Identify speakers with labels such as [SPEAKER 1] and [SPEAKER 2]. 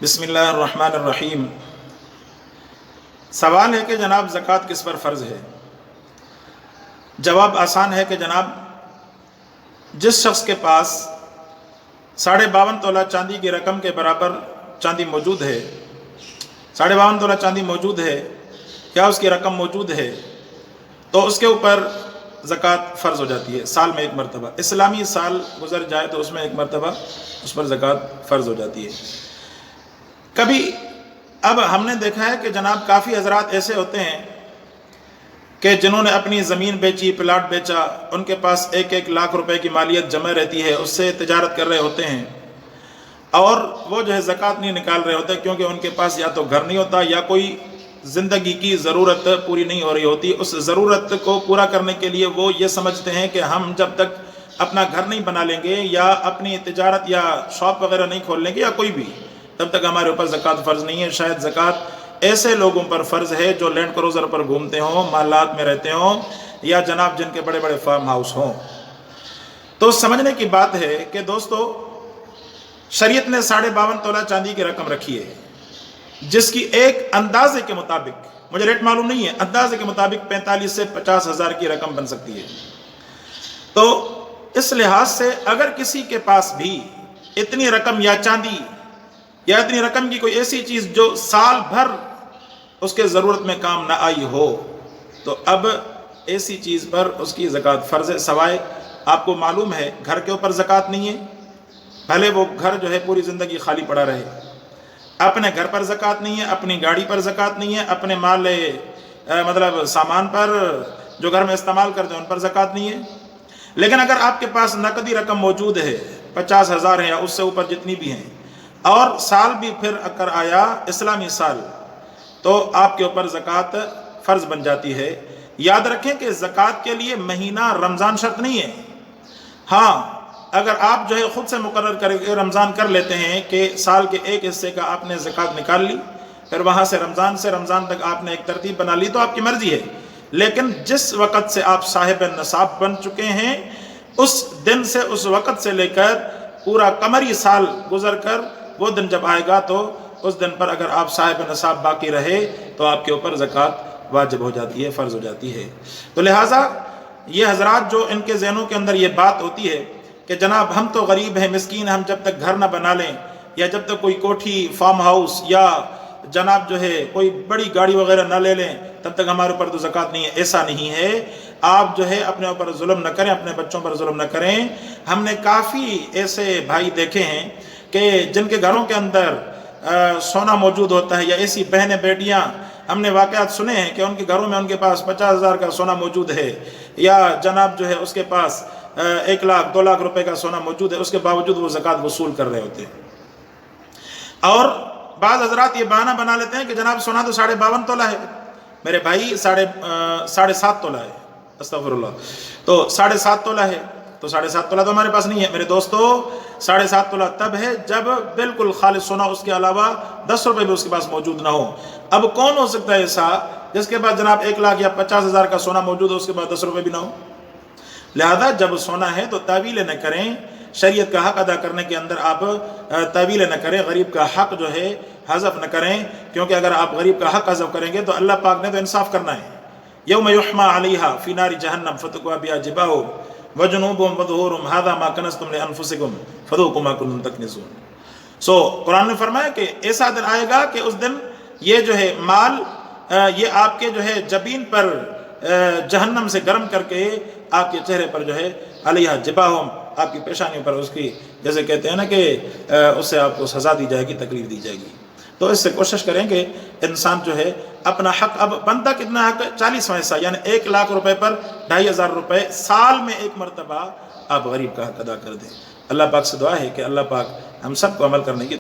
[SPEAKER 1] بسم اللہ الرحمن الرحیم۔ سوال ہے کہ جناب زکوٰۃ کس پر فرض ہے؟ جواب آسان ہے کہ جناب جس شخص کے پاس 52.5 تولہ چاندی کی رقم کے برابر چاندی موجود ہے، 52.5 تولہ چاندی موجود ہے یا اس کی رقم موجود ہے، تو اس کے اوپر زکوٰۃ فرض ہو جاتی ہے سال میں ایک مرتبہ۔ اسلامی سال گزر جائے تو اس میں ایک مرتبہ اس پر زکوٰۃ فرض ہو جاتی ہے۔ کبھی اب ہم نے دیکھا ہے کہ جناب کافی حضرات ایسے ہوتے ہیں کہ جنہوں نے اپنی زمین بیچی، پلاٹ بیچا، ان کے پاس 1 لاکھ روپے کی مالیت جمع رہتی ہے، اس سے تجارت کر رہے ہوتے ہیں اور وہ جو ہے زکوٰۃ نہیں نکال رہے ہوتے کیونکہ ان کے پاس یا تو گھر نہیں ہوتا یا کوئی زندگی کی ضرورت پوری نہیں ہو رہی ہوتی۔ اس ضرورت کو پورا کرنے کے لیے وہ یہ سمجھتے ہیں کہ ہم جب تک اپنا گھر نہیں بنا لیں گے یا اپنی تجارت یا شاپ وغیرہ نہیں کھول لیں گے یا کوئی بھی، تب تک ہمارے اوپر زکوٰۃ فرض نہیں ہے۔ شاید زکوٰۃ ایسے لوگوں پر فرض ہے جو لینڈ کروزر پر گھومتے ہوں، محلات میں رہتے ہوں یا جناب جن کے بڑے بڑے فارم ہاؤس ہوں۔ تو سمجھنے کی بات ہے کہ دوستو، شریعت نے 52.5 تولہ چاندی کی رقم رکھی ہے جس کی ایک اندازے کے مطابق، مجھے ریٹ معلوم نہیں ہے، اندازے کے مطابق 45 سے 50 ہزار کی رقم بن سکتی ہے۔ تو اس لحاظ سے اگر کسی کے پاس بھی اتنی رقم یا چاندی یا اتنی رقم کی کوئی ایسی چیز جو سال بھر اس کے ضرورت میں کام نہ آئی ہو، تو اب ایسی چیز پر اس کی زکوٰۃ فرض ہے، سوائے آپ کو معلوم ہے گھر کے اوپر زکوٰۃ نہیں ہے، بھلے وہ گھر جو ہے پوری زندگی خالی پڑا رہے، اپنے گھر پر زکوٰۃ نہیں ہے، اپنی گاڑی پر زکوٰۃ نہیں ہے، اپنے مال مطلب سامان پر جو گھر میں استعمال کرتے ہیں ان پر زکوٰۃ نہیں ہے۔ لیکن اگر آپ کے پاس نقدی رقم موجود ہے، 50 ہزار ہے یا اس سے اوپر جتنی بھی ہیں، اور سال بھی پھر اگر آیا اسلامی سال، تو آپ کے اوپر زکوٰۃ فرض بن جاتی ہے۔ یاد رکھیں کہ زکوٰۃ کے لیے مہینہ رمضان شرط نہیں ہے۔ ہاں، اگر آپ جو ہے خود سے مقرر کر کے رمضان کر لیتے ہیں کہ سال کے ایک حصے کا آپ نے زکوٰۃ نکال لی، پھر وہاں سے رمضان تک آپ نے ایک ترتیب بنا لی، تو آپ کی مرضی ہے۔ لیکن جس وقت سے آپ صاحب نصاب بن چکے ہیں، اس دن سے، اس وقت سے لے کر پورا قمری سال گزر کر وہ دن جب آئے گا، تو اس دن پر اگر آپ صاحب نصاب باقی رہے تو آپ کے اوپر زکوٰۃ واجب ہو جاتی ہے، فرض ہو جاتی ہے۔ تو لہٰذا یہ حضرات جو ان کے ذہنوں کے اندر یہ بات ہوتی ہے کہ جناب ہم تو غریب ہیں، مسکین، ہم جب تک گھر نہ بنا لیں یا جب تک کوئی کوٹھی، فارم ہاؤس یا جناب جو ہے کوئی بڑی گاڑی وغیرہ نہ لے لیں، تب تک ہمارے اوپر تو زکوٰۃ نہیں ہے۔ ایسا نہیں ہے، آپ جو ہے اپنے اوپر ظلم نہ کریں، اپنے بچوں پر ظلم نہ کریں۔ ہم نے کافی ایسے بھائی دیکھے ہیں کہ جن کے گھروں کے اندر سونا موجود ہوتا ہے، یا ایسی بہنیں، بیٹیاں، ہم نے واقعات سنے ہیں کہ ان کے گھروں میں ان کے پاس 50 ہزار کا سونا موجود ہے، یا جناب جو ہے اس کے پاس 1 لاکھ 2 لاکھ روپے کا سونا موجود ہے، اس کے باوجود وہ زکوٰۃ وصول کر رہے ہوتے ہیں۔ اور بعض حضرات یہ بہانہ بنا لیتے ہیں کہ جناب سونا تو 52.5 تولہ ہے، میرے بھائی 7.5 تولہ ہے، استغفر اللہ، تو 7.5 تولہ ہے، تو 7.5 تولہ تو ہمارے پاس نہیں ہے۔ میرے دوستو، 7.5 تولہ تب ہے جب بالکل خالص سونا، اس کے علاوہ 10 روپے بھی اس کے پاس موجود نہ ہو۔ اب کون ہو سکتا ہے ایسا جس کے پاس جناب 1 لاکھ یا 50 ہزار کا سونا موجود ہے، اس کے پاس 10 روپے بھی نہ ہو؟ لہذا جب سونا ہے تو تعویلیں نہ کریں، شریعت کا حق ادا کرنے کے اندر آپ تعویلیں نہ کریں، غریب کا حق جو ہے حذف نہ کریں، کیونکہ اگر آپ غریب کا حق حذف کریں گے تو اللہ پاک نے تو انصاف کرنا ہے۔ یوم یحمى علیہا فی نار جہنم فتکوی بہا جباہہم وجنوبہم وظہورہم ھذا ما کنزتم لانفسکم فذوقوا ما کنتم تکنزون۔ قرآن نے فرمایا کہ ایسا دن آئے گا کہ اس دن یہ جو ہے مال، یہ آپ کے جو ہے جبین پر جہنم سے گرم کر کے آپ کے چہرے پر جو ہے علیہ جباہم، آپ کی پیشانیوں پر اس کی، جیسے کہتے ہیں نا کہ اس سے آپ کو سزا دی جائے گی، تکلیف دی جائے گی۔ تو اس سے کوشش کریں کہ انسان جو ہے اپنا حق، اب بنتا کتنا حق ہے؟ 40واں حصہ، یعنی 1 لاکھ روپے پر 2500 روپے سال میں ایک مرتبہ آپ غریب کا حق ادا کر دیں۔ اللہ پاک سے دعا ہے کہ اللہ پاک ہم سب کو عمل کرنے کی